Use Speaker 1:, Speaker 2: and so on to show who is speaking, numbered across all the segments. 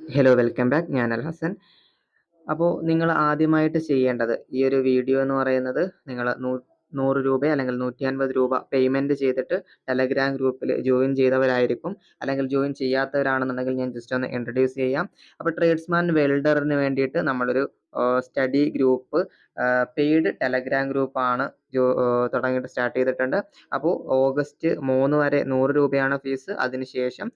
Speaker 1: Hello welcome back. ഞാൻ അൽ ഹസൻ. അപ്പോൾ നിങ്ങൾ ആദ്യമായിട്ട് ചെയ്യേണ്ടത് ഈ ഒരു വീഡിയോ എന്ന് പറയുന്നത് നിങ്ങൾ 100 രൂപ അല്ലെങ്കിൽ 150 രൂപ പേയ്മെൻറ്റ് ചെയ്തിട്ട് ടെലഗ്രാം ഗ്രൂപ്പിൽ ജോയിൻ ചെയ്തവരായിരിക്കും. അല്ലെങ്കിൽ ജോയിൻ ചെയ്യാത്തവരാണെന്നുണ്ടെങ്കിൽ ഞാൻ ജസ്റ്റ് ഒന്ന് ഇൻട്രൊഡ്യൂസ് ചെയ്യാം. അപ്പോൾ ട്രേഡ്സ്മാൻ വെൽഡറിന് വേണ്ടിയിട്ട് നമ്മളൊരു സ്റ്റഡി ഗ്രൂപ്പ് പെയ്ഡ് ടെലഗ്രാം ഗ്രൂപ്പാണ് തുടങ്ങിയിട്ട് സ്റ്റാർട്ട് ചെയ്തിട്ടുണ്ട്. അപ്പോൾ ഓഗസ്റ്റ് 3 വരെ 100 രൂപയാണ് ഫീസ്. അതിനുശേഷം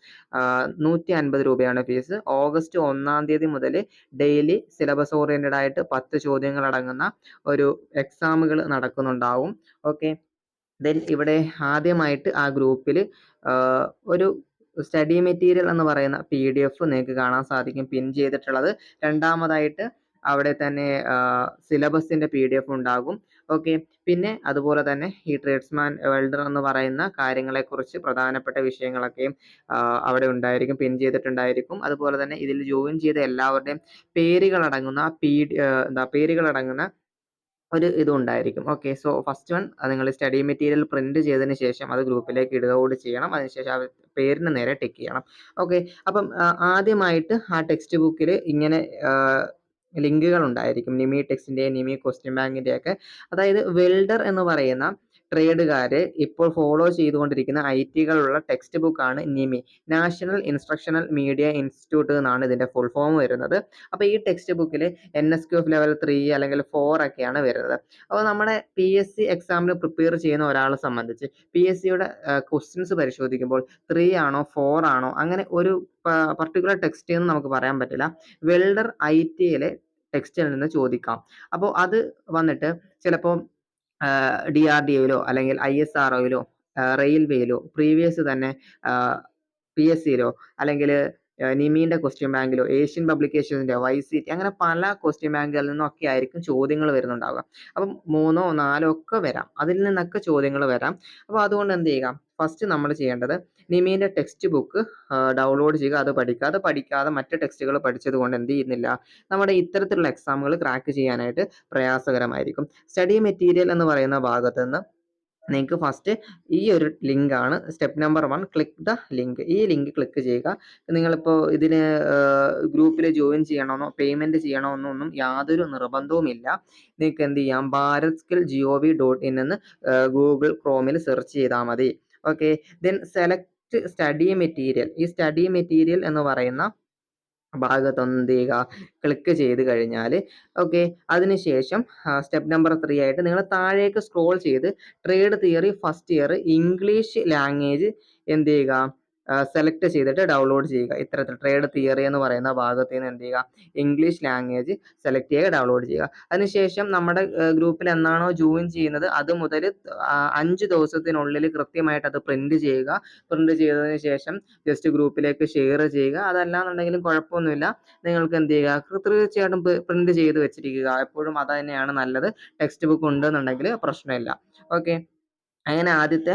Speaker 1: 150 രൂപയാണ് ഫീസ്. ഓഗസ്റ്റ് 1 തീയതി മുതൽ ഡെയിലി സിലബസ് ഓറിയന്റഡ് ആയിട്ട് 10 ചോദ്യങ്ങൾ അടങ്ങുന്ന ഒരു എക്സാമുകൾ നടക്കുന്നുണ്ടാവും. ഓക്കെ. ദെൻ ഇവിടെ ആദ്യമായിട്ട് ആ ഗ്രൂപ്പിൽ ഒരു സ്റ്റഡി മെറ്റീരിയൽ എന്ന് പറയുന്ന PDF നിങ്ങൾക്ക് കാണാൻ സാധിക്കും പിൻ ചെയ്തിട്ടുള്ളത്. രണ്ടാമതായിട്ട് അവിടെ തന്നെ സിലബസിന്റെ PDF ഉണ്ടാകും. ഓക്കെ. പിന്നെ അതുപോലെ തന്നെ ഈ ട്രേഡ്സ്മാൻ വെൽഡർ എന്ന് പറയുന്ന കാര്യങ്ങളെക്കുറിച്ച് പ്രധാനപ്പെട്ട വിഷയങ്ങളൊക്കെയും അവിടെ ഉണ്ടായിരിക്കും, പിൻ ചെയ്തിട്ടുണ്ടായിരിക്കും. അതുപോലെ തന്നെ ഇതിൽ ജോയിൻ ചെയ്ത എല്ലാവരുടെയും പേരുകളടങ്ങുന്ന പേരുകളടങ്ങുന്ന ഒരു ഇതുണ്ടായിരിക്കും. ഓക്കെ. സോ ഫസ്റ്റ് വൺ നിങ്ങൾ സ്റ്റഡി മെറ്റീരിയൽ പ്രിന്റ് ചെയ്തതിന് ശേഷം അത് ഗ്രൂപ്പിലേക്ക് ഇടുക കൂടി ചെയ്യണം. അതിനുശേഷം ആ പേരിന് നേരെ ടിക്ക് ചെയ്യണം. ഓക്കെ. അപ്പം ആദ്യമായിട്ട് ആ ടെക്സ്റ്റ് ബുക്കിൽ ഇങ്ങനെ ലിങ്കുകൾ ഉണ്ടായിരിക്കും. നിമി ടെക്സ്റ്റിന്റെയും നിമി ക്വസ്റ്റ്യൻ ബാങ്കിന്റെയൊക്കെ. അതായത് വെൽഡർ എന്ന് പറയുന്ന ട്രേഡുകാര് ഇപ്പോൾ ഫോളോ ചെയ്തുകൊണ്ടിരിക്കുന്ന ഐടികളുള്ള ടെക്സ്റ്റ് ബുക്കാണ് നിമി, നാഷണൽ ഇൻസ്ട്രക്ഷണൽ മീഡിയ ഇൻസ്റ്റിറ്റ്യൂട്ട് എന്നാണ് ഇതിന്റെ ഫുൾ ഫോം വരുന്നത്. അപ്പോൾ ഈ ടെക്സ്റ്റ് ബുക്കിൽ NSQF ലെവൽ 3 അല്ലെങ്കിൽ 4 ഒക്കെയാണ് വരുന്നത്. അപ്പോൾ നമ്മുടെ PSC എക്സാമിന് പ്രിപ്പയർ ചെയ്യുന്ന ഒരാളെ സംബന്ധിച്ച് PSCയുടെ ക്വസ്റ്റ്യൻസ് പരിശോധിക്കുമ്പോൾ 3 ആണോ 4 ആണോ അങ്ങനെ ഒരു പർട്ടിക്കുലർ ടെക്സ്റ്റ് എന്ന് നമുക്ക് പറയാൻ പറ്റില്ല. വെൽഡർ ITയിലെ ടെക്സ്റ്റിൽ നിന്ന് ചോദിക്കാം. അപ്പോൾ അത് വന്നിട്ട് ചിലപ്പോൾ DRDOയിലോ അല്ലെങ്കിൽ ISROയിലോ റെയിൽവേയിലോ പ്രീവിയസ് തന്നെ PSCയിലോ അല്ലെങ്കിൽ നിമീന്റെ ക്വസ്റ്റ്യൻ ബാങ്കിലോ ഏഷ്യൻ പബ്ലിക്കേഷൻസിന്റെ YCT അങ്ങനെ പല ക്വസ്റ്റ്യൻ ബാങ്കുകളിൽ നിന്നൊക്കെ ആയിരിക്കും ചോദ്യങ്ങൾ വരുന്നുണ്ടാവുക. അപ്പം 3 4 ഒക്കെ വരാം, അതിൽ നിന്നൊക്കെ ചോദ്യങ്ങൾ വരാം. അപ്പോൾ അതുകൊണ്ട് എന്ത് ചെയ്യുക, ഫസ്റ്റ് നമ്മൾ ചെയ്യേണ്ടത് നിമീന്റെ ടെക്സ്റ്റ് ബുക്ക് ഡൗൺലോഡ് ചെയ്യുക, അത് പഠിക്കുക. അത് പഠിക്കാതെ മറ്റ് ടെക്സ്റ്റുകൾ പഠിച്ചത് കൊണ്ട് എന്ത് ചെയ്യുന്നില്ല, നമ്മുടെ ഇത്തരത്തിലുള്ള എക്സാമുകൾ ക്രാക്ക് ചെയ്യാനായിട്ട് പ്രയാസകരമായിരിക്കും. സ്റ്റഡി മെറ്റീരിയൽ എന്ന് പറയുന്ന ഭാഗത്ത് നിന്ന് നിങ്ങൾക്ക് ഫസ്റ്റ് ഈ ഒരു ലിങ്ക് ആണ് step number 1, click the link. ഈ ലിങ്ക് ക്ലിക്ക് ചെയ്യുക. നിങ്ങളിപ്പോൾ ഇതിന് ഗ്രൂപ്പിൽ ജോയിൻ ചെയ്യണമെന്നോ പേയ്മെന്റ് ചെയ്യണമെന്നൊന്നും യാതൊരു നിർബന്ധവുമില്ല. നിങ്ങൾക്ക് എന്ത് ചെയ്യാം, bharatskill.gov.in എന്ന് ഗൂഗിൾ ക്രോമിൽ സെർച്ച് ചെയ്താൽ മതി. Okay. Then select study material. ഈ സ്റ്റഡി മെറ്റീരിയൽ എന്ന് പറയുന്ന ഭാഗത്തൊന്ന് എന്ത് ചെയ്യുക, ക്ലിക്ക് ചെയ്ത് കഴിഞ്ഞാൽ ഓക്കെ. അതിനുശേഷം സ്റ്റെപ്പ് നമ്പർ 3 ആയിട്ട് നിങ്ങൾ താഴേക്ക് സ്ക്രോൾ ചെയ്ത് trade theory first year English language എന്ത് ചെയ്യുക, സെലക്ട് ചെയ്തിട്ട് ഡൗൺലോഡ് ചെയ്യുക. ഇത്തരത്തിൽ ട്രേഡ് തിയറി എന്ന് പറയുന്ന ഭാഗത്ത് നിന്ന് എന്ത് ചെയ്യുക, ഇംഗ്ലീഷ് ലാംഗ്വേജ് സെലക്ട് ചെയ്യുക, ഡൗൺലോഡ് ചെയ്യുക. അതിനുശേഷം നമ്മുടെ ഗ്രൂപ്പിൽ എന്നാണോ ജോയിൻ ചെയ്യുന്നത് അത് മുതൽ 5 ദിവസത്തിനുള്ളിൽ കൃത്യമായിട്ട് അത് പ്രിന്റ് ചെയ്യുക. പ്രിന്റ് ചെയ്തതിന് ശേഷം ജസ്റ്റ് ഗ്രൂപ്പിലേക്ക് ഷെയർ ചെയ്യുക. അതല്ലാന്നുണ്ടെങ്കിലും കുഴപ്പമൊന്നുമില്ല, നിങ്ങൾക്ക് എന്ത് ചെയ്യുക, തീർച്ചയായിട്ടും പ്രിന്റ് ചെയ്ത് വെച്ചിരിക്കുക. എപ്പോഴും അത് തന്നെയാണ് നല്ലത്. ടെക്സ്റ്റ് ബുക്ക് ഉണ്ടെന്നുണ്ടെങ്കിൽ പ്രശ്നമില്ല. ഓക്കെ. അങ്ങനെ ആദ്യത്തെ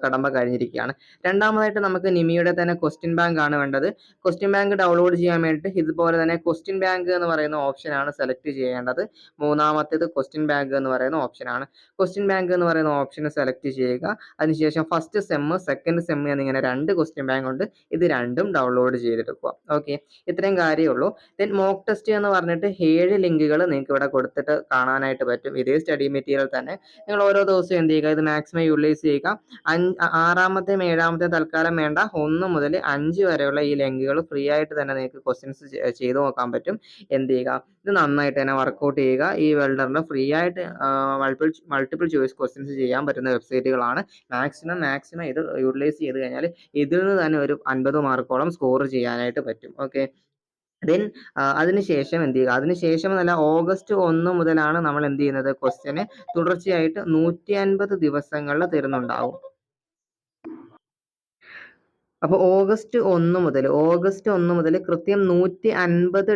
Speaker 1: കടമ്പ കഴിഞ്ഞിരിക്കുകയാണ്. രണ്ടാമതായിട്ട് നമുക്ക് നിമിയുടെ തന്നെ ക്വസ്റ്റ്യൻ ബാങ്ക് ആണ് വേണ്ടത്. ക്വസ്റ്റ്യൻ ബാങ്ക് ഡൗൺലോഡ് ചെയ്യാൻ വേണ്ടിയിട്ട് ഇതുപോലെ തന്നെ ക്വസ്റ്റ്യൻ ബാങ്ക് എന്ന് പറയുന്ന ഓപ്ഷനാണ് സെലക്ട് ചെയ്യേണ്ടത്. മൂന്നാമത്തേത് ക്വസ്റ്റ്യൻ ബാങ്ക് എന്ന് പറയുന്ന ഓപ്ഷനാണ്. ക്വസ്റ്റ്യൻ ബാങ്ക് എന്ന് പറയുന്ന ഓപ്ഷൻ സെലക്ട് ചെയ്യുക. അതിനുശേഷം ഫസ്റ്റ് സെം സെക്കൻഡ് സെം എന്നിങ്ങനെ 2 ക്വസ്റ്റ്യൻ ബാങ്ക് ഉണ്ട്. ഇത് രണ്ടും ഡൗൺലോഡ് ചെയ്തെടുക്കുക. ഓക്കെ. ഇത്രയും കാര്യമേ ഉള്ളൂ. ദെൻ മോക്ക് ടെസ്റ്റ് എന്ന് പറഞ്ഞിട്ട് 7 ലിങ്കുകൾ നിങ്ങൾക്ക് ഇവിടെ കൊടുത്തിട്ട് കാണാനായിട്ട് പറ്റും. ഇതേ സ്റ്റഡി മെറ്റീരിയൽ തന്നെ നിങ്ങൾ ഓരോ ദിവസവും എന്ത് ചെയ്യുക, ഇത് മാക്സിമം യൂട്ടിലൈസ് ചെയ്യുക. 6ാമത്തെയും 7ാമത്തെയും തൽക്കാലം വേണ്ട, 1 മുതൽ 5 വരെയുള്ള ഈ ലിങ്കുകൾ ഫ്രീ ആയിട്ട് തന്നെ നിങ്ങൾക്ക് ക്വസ്റ്റ്യൻസ് ചെയ്ത് നോക്കാൻ പറ്റും. എന്ത് ചെയ്യുക, ഇത് നന്നായിട്ട് തന്നെ വർക്കൗട്ട് ചെയ്യുക. ഈ വെൽഡറിന് ഫ്രീ ആയിട്ട് മൾട്ടിപ്പിൾ ചോയ്സ് ക്വസ്റ്റ്യൻസ് ചെയ്യാൻ പറ്റുന്ന വെബ്സൈറ്റുകളാണ്. മാക്സിമം ഇത് യൂട്ടിലൈസ് ചെയ്ത് കഴിഞ്ഞാൽ ഇതിൽ നിന്ന് തന്നെ ഒരു 50 മാർക്കോളം സ്കോർ ചെയ്യാനായിട്ട് പറ്റും. ഓക്കെ. ദെൻ അതിനുശേഷം എന്ത് ചെയ്യുക, അതിനുശേഷം എന്നല്ല, ഓഗസ്റ്റ് 1 മുതലാണ് നമ്മൾ എന്ത് ചെയ്യുന്നത്, ക്വസ്റ്റ്യന് തുടർച്ചയായിട്ട് 150 ദിവസങ്ങളിൽ തരുന്നുണ്ടാവും. അപ്പോൾ ഓഗസ്റ്റ് 1 മുതൽ കൃത്യം 150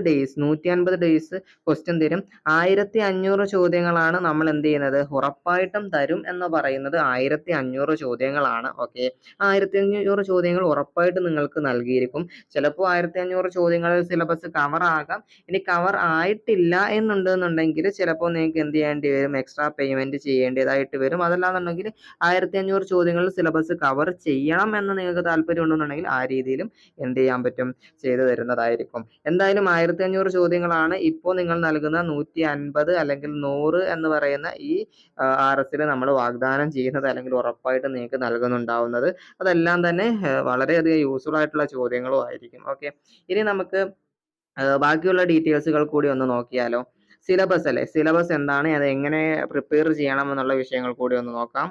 Speaker 1: ഡേയ്സ് ക്വസ്റ്റ്യൻ തരും. 1500 ചോദ്യങ്ങളാണ് നമ്മൾ എന്ത് ചെയ്യുന്നത്, ഉറപ്പായിട്ടും തരും എന്ന് പറയുന്നത് 1500 ചോദ്യങ്ങളാണ്. ഓക്കെ. 1500 ചോദ്യങ്ങൾ ഉറപ്പായിട്ടും നിങ്ങൾക്ക് നൽകിയിരിക്കും. ചിലപ്പോൾ 1500 ചോദ്യങ്ങളിൽ സിലബസ് കവർ ആകാം. ഇനി കവർ ആയിട്ടില്ല എന്നുണ്ടെന്നുണ്ടെങ്കിൽ ചിലപ്പോൾ നിങ്ങൾക്ക് എന്ത് ചെയ്യേണ്ടി വരും, എക്സ്ട്രാ പേയ്മെന്റ് ചെയ്യേണ്ടതായിട്ട് വരും. അതല്ലാന്നുണ്ടെങ്കിൽ 1500 ചോദ്യങ്ങളിൽ സിലബസ് കവർ ചെയ്യണം എന്ന് നിങ്ങൾക്ക് താല്പര്യമുണ്ടെന്നുണ്ടെങ്കിൽ എന്നുണ്ടെങ്കിൽ ആ രീതിയിലും എന്ത് ചെയ്യാൻ പറ്റും, ചെയ്തു തരുന്നതായിരിക്കും. എന്തായാലും 1500 ചോദ്യങ്ങളാണ് ഇപ്പോൾ നിങ്ങൾ നൽകുന്ന 150 അല്ലെങ്കിൽ 100 എന്ന് പറയുന്ന ഈ RSൽ നമ്മൾ വാഗ്ദാനം ചെയ്യുന്നത്, അല്ലെങ്കിൽ ഉറപ്പായിട്ടും നിങ്ങൾക്ക് നൽകുന്നുണ്ടാവുന്നത്. അതെല്ലാം തന്നെ വളരെയധികം യൂസ്ഫുൾ ആയിട്ടുള്ള ചോദ്യങ്ങളും ആയിരിക്കും. ഓക്കെ, ഇനി നമുക്ക് ബാക്കിയുള്ള ഡീറ്റെയിൽസുകൾ കൂടി ഒന്ന് നോക്കിയാലോ. സിലബസ് അല്ലേ, സിലബസ് എന്താണ്, അത് എങ്ങനെ പ്രിപ്പയർ ചെയ്യണം എന്നുള്ള വിഷയങ്ങൾ കൂടി ഒന്ന് നോക്കാം.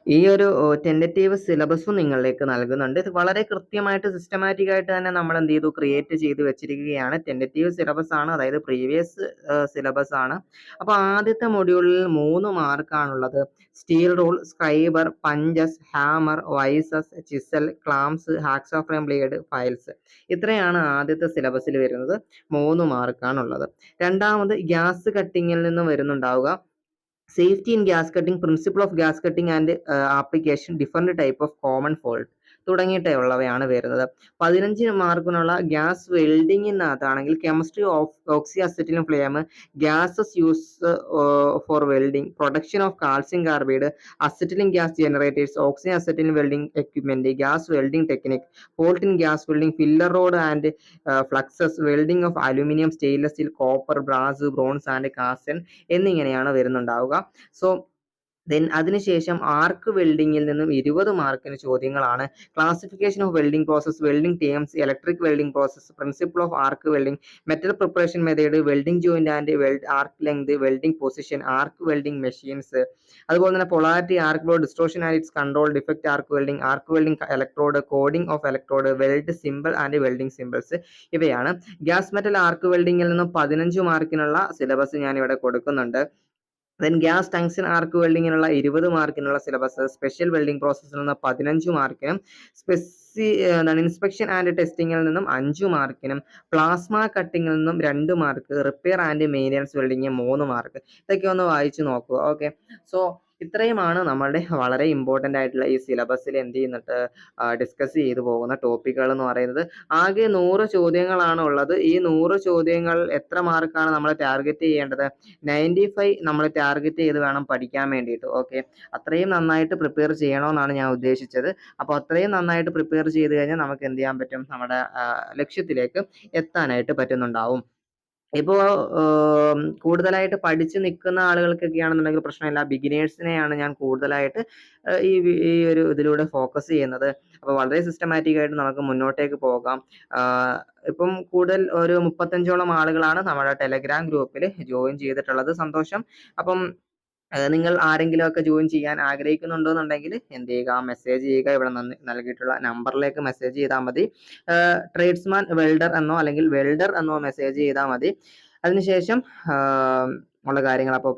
Speaker 1: ഈ ഒരു ടെൻറ്റേറ്റീവ് സിലബസും നിങ്ങളിലേക്ക് നൽകുന്നുണ്ട്. ഇത് വളരെ കൃത്യമായിട്ട് സിസ്റ്റമാറ്റിക് ആയിട്ട് തന്നെ നമ്മൾ എന്ത് ചെയ്തു, ക്രിയേറ്റ് ചെയ്ത് വെച്ചിരിക്കുകയാണ്. ടെൻറ്റേറ്റീവ് സിലബസ് ആണ്, അതായത് പ്രീവിയസ് സിലബസ് ആണ്. അപ്പോൾ ആദ്യത്തെ മൊഡ്യൂളിൽ 3 മാർക്കാണുള്ളത്. Steel rule, scriber, punches, hammer, vices, chisel, clamps, hacksaw frame blade, files. ഇത്രയാണ് ആദ്യത്തെ സിലബസിൽ വരുന്നത്. 3 മാർക്കാണുള്ളത്. രണ്ടാമത് ഗ്യാസ് കട്ടിങ്ങിൽ നിന്ന് വരുന്നുണ്ടാവുക safety in gas cutting, principle of gas cutting and application, different type of common fault തുടങ്ങിയിട്ടുള്ളവയാണ് വരുന്നത്. 15 മാർക്കിനുള്ള ഗ്യാസ് വെൽഡിങ്ങിനകത്താണെങ്കിൽ chemistry of oxy acetylene flame, gases use for welding, production of calcium carbide, acetylene gas generators, oxy acetylene welding equipment, gas welding technique, fault in gas welding, filler rod and fluxes, welding of aluminium, stainless steel, copper, brass, bronze and cast iron എന്നിങ്ങനെയാണ് വരുന്നുണ്ടാവുക. So then അതിനുശേഷം ആർക്ക് വെൽഡിങ്ങിൽ നിന്നും 20 മാർക്കിന് ചോദ്യങ്ങളാണ്. Classification of welding process, welding terms, electric welding process, principle of arc welding, metal preparation method, welding joint and weld arc length, welding position, arc welding machines, അതുപോലെ തന്നെ polarity arc flow, distortion and its control, defect arc welding electrode, coating of electrode, weld symbol and welding symbols. ഇവയാണ് gas metal arc വെൽഡിങ്ങിൽ നിന്നും 15 മാർക്കിനുള്ള syllabus ഞാൻ ഇവിടെ കൊടുക്കുന്നുണ്ട്. Then gas tungsten arc വെൽഡിങ്ങിനുള്ള 20 മാർക്കിനുള്ള സിലബസ്, സ്പെഷ്യൽ വെൽഡിംഗ് പ്രോസസ്സിൽ നിന്ന് 15 മാർക്കിനും, ഇൻസ്പെക്ഷൻ ആൻഡ് ടെസ്റ്റിംഗിൽ നിന്നും 5 മാർക്കിനും, പ്ലാസ്മ കട്ടിങ്ങിൽ നിന്നും 2 mark, repair and maintenance welding 3 mark. ഇതൊക്കെ ഒന്ന് വായിച്ചു നോക്കുക. ഓക്കെ, സോ ഇത്രയുമാണ് നമ്മളുടെ വളരെ ഇമ്പോർട്ടൻ്റ് ആയിട്ടുള്ള ഈ സിലബസിൽ എന്ത് ചെയ്യുന്നുണ്ട്, ഡിസ്കസ് ചെയ്തു പോകുന്ന ടോപ്പിക്കുകൾ എന്ന് പറയുന്നത്. ആകെ 100 ചോദ്യങ്ങളാണ് ഉള്ളത്. ഈ 100 ചോദ്യങ്ങൾ എത്ര മാർക്കാണ് നമ്മൾ ടാർഗറ്റ് ചെയ്യേണ്ടത്? 95 നമ്മൾ ടാർഗറ്റ് ചെയ്ത് വേണം പഠിക്കാൻ വേണ്ടിയിട്ട്. ഓക്കെ, അത്രയും നന്നായിട്ട് പ്രിപ്പയർ ചെയ്യണമെന്നാണ് ഞാൻ ഉദ്ദേശിച്ചത്. അപ്പോൾ അത്രയും നന്നായിട്ട് പ്രിപ്പയർ ചെയ്ത് കഴിഞ്ഞാൽ നമുക്ക് എന്ത് ചെയ്യാൻ പറ്റും, നമ്മുടെ ലക്ഷ്യത്തിലേക്ക് എത്താനായിട്ട് പറ്റുന്നുണ്ടാവും. ഇപ്പോൾ കൂടുതലായിട്ട് പഠിച്ച് നിൽക്കുന്ന ആളുകൾക്കൊക്കെ ആണെന്നുണ്ടെങ്കിൽ പ്രശ്നമില്ല. ബിഗിനേഴ്സിനെയാണ് ഞാൻ കൂടുതലായിട്ട് ഈ ഒരു ഇതിലൂടെ ഫോക്കസ് ചെയ്യുന്നത്. അപ്പോൾ വളരെ സിസ്റ്റമാറ്റിക് ആയിട്ട് നമുക്ക് മുന്നോട്ടേക്ക് പോകാം. ഇപ്പം കൂടുതൽ ഒരു 35ഓളം ആളുകളാണ് നമ്മുടെ ടെലഗ്രാം ഗ്രൂപ്പിൽ ജോയിൻ ചെയ്തിട്ടുള്ളത്. സന്തോഷം. അപ്പം നിങ്ങൾ ആരെങ്കിലും ഒക്കെ ജോയിൻ ചെയ്യാൻ ആഗ്രഹിക്കുന്നുണ്ടെന്നുണ്ടെങ്കിൽ എന്ത് ചെയ്യുക, മെസ്സേജ് ചെയ്യുക. ഇവിടെ നൽകിയിട്ടുള്ള നമ്പറിലേക്ക് മെസ്സേജ് ചെയ്താൽ മതി. ട്രേഡ്സ്മാൻ വെൽഡർ എന്നോ അല്ലെങ്കിൽ വെൽഡർ എന്നോ മെസ്സേജ് ചെയ്താൽ മതി. അതിനുശേഷം ഉള്ള കാര്യങ്ങൾ അപ്പോൾ